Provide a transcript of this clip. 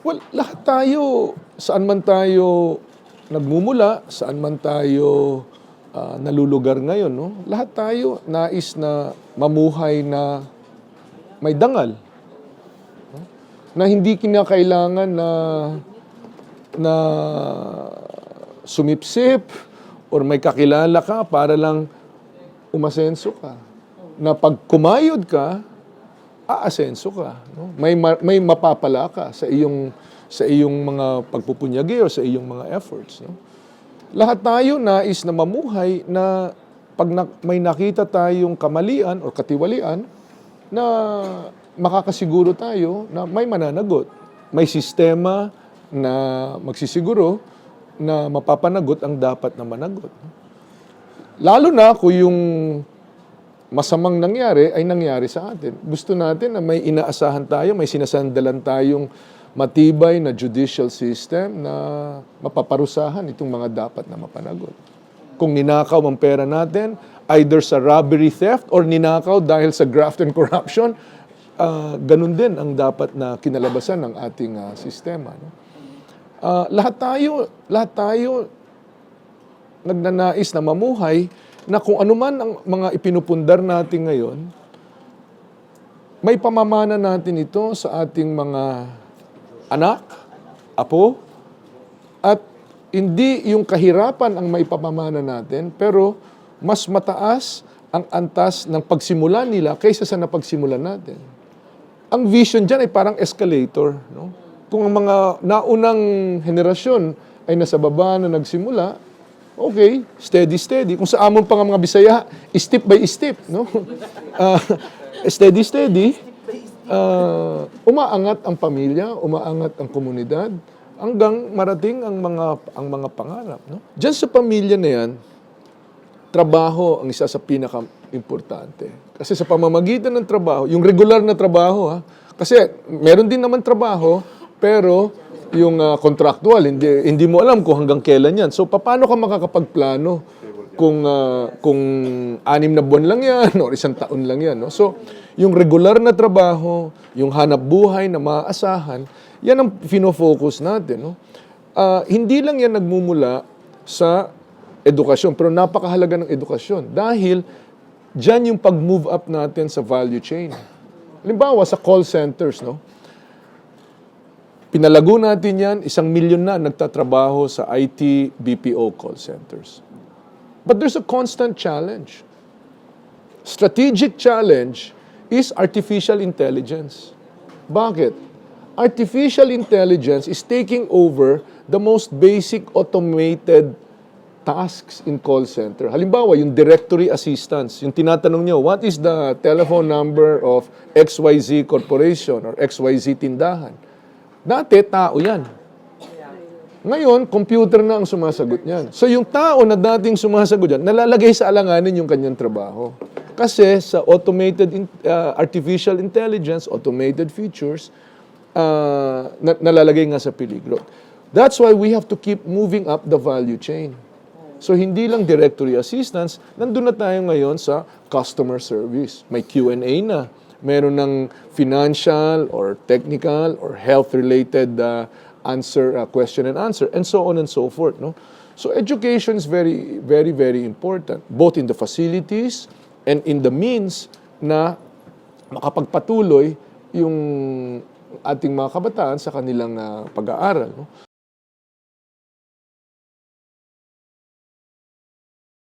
Well, lahat tayo, saan man tayo nagmumula, saan man tayo nalulugar ngayon, no? Lahat tayo nais na mamuhay na may dangal, no? Na hindi kinakailangan na sumipsip or may kakilala ka para lang umasenso ka. Na pag kumayod ka, aasenso ka, no? May mapapala ka sa iyong mga pagpupunyagi o sa iyong mga efforts, no? Lahat tayo nais na mamuhay na pag may nakita tayong kamalian o katiwalian na makakasiguro tayo na may mananagot. May sistema na magsisiguro na mapapanagot ang dapat na managot. Lalo na kung yung masamang nangyari ay nangyari sa atin. Gusto natin na may inaasahan tayo, may sinasandalan tayong matibay na judicial system na mapaparusahan itong mga dapat na mapanagot. Kung ninakaw ang pera natin, either sa robbery, theft, or ninakaw dahil sa graft and corruption, ganun din ang dapat na kinalabasan ng ating sistema. No? Lahat tayo nagnanais na mamuhay na kung anuman ang mga ipinupundar natin ngayon, may pamamana natin ito sa ating mga anak, apo, at hindi yung kahirapan ang maipamamana natin, pero mas mataas ang antas ng pagsimula nila kaysa sa napagsimulan natin. Ang vision dyan ay parang escalator, no? Kung ang mga naunang henerasyon ay nasa baba na nagsimula, okay, steady. Kung sa amon pa nga mga Bisaya, step by step, no? Steady. Umaangat ang pamilya, umaangat ang komunidad, hanggang marating ang mga pangarap, no? Diyan sa pamilya na yan, trabaho ang isa sa pinaka-importante. Kasi sa pamamagitan ng trabaho, yung regular na trabaho, kasi meron din naman trabaho, pero yung contractual, hindi mo alam kung hanggang kailan yan. So, paano ka makakapagplano kung 6 na buwan lang yan o 1 taon lang yan, no? So, yung regular na trabaho, yung hanap buhay na maaasahan, yan ang fino-focus natin, no? Hindi lang yan nagmumula sa edukasyon, pero napakahalaga ng edukasyon dahil dyan yung pag-move up natin sa value chain. Halimbawa, sa call centers, no? Pinalago natin yan, 1 milyon na nagtatrabaho sa IT, BPO call centers. But there's a constant challenge. Strategic challenge is artificial intelligence. Bakit? Artificial intelligence is taking over the most basic automated tasks in call center. Halimbawa, yung directory assistance, yung tinatanong nyo, what is the telephone number of XYZ Corporation or XYZ Tindahan? Dati, tao yan. Ngayon, computer na ang sumasagot niyan. So, yung tao na dating sumasagot yan, nalalagay sa alanganin yung kanyang trabaho. Kasi sa automated artificial intelligence, automated features, nalalagay nga sa peligro. That's why we have to keep moving up the value chain. So, hindi lang directory assistance, nandun na tayo ngayon sa customer service. May Q&A na. Meron ng financial or technical or health-related question and answer, and so on and so forth, no? So, education is very important, both in the facilities and in the means na makapagpatuloy yung ating mga kabataan sa kanilang pag-aaral, no?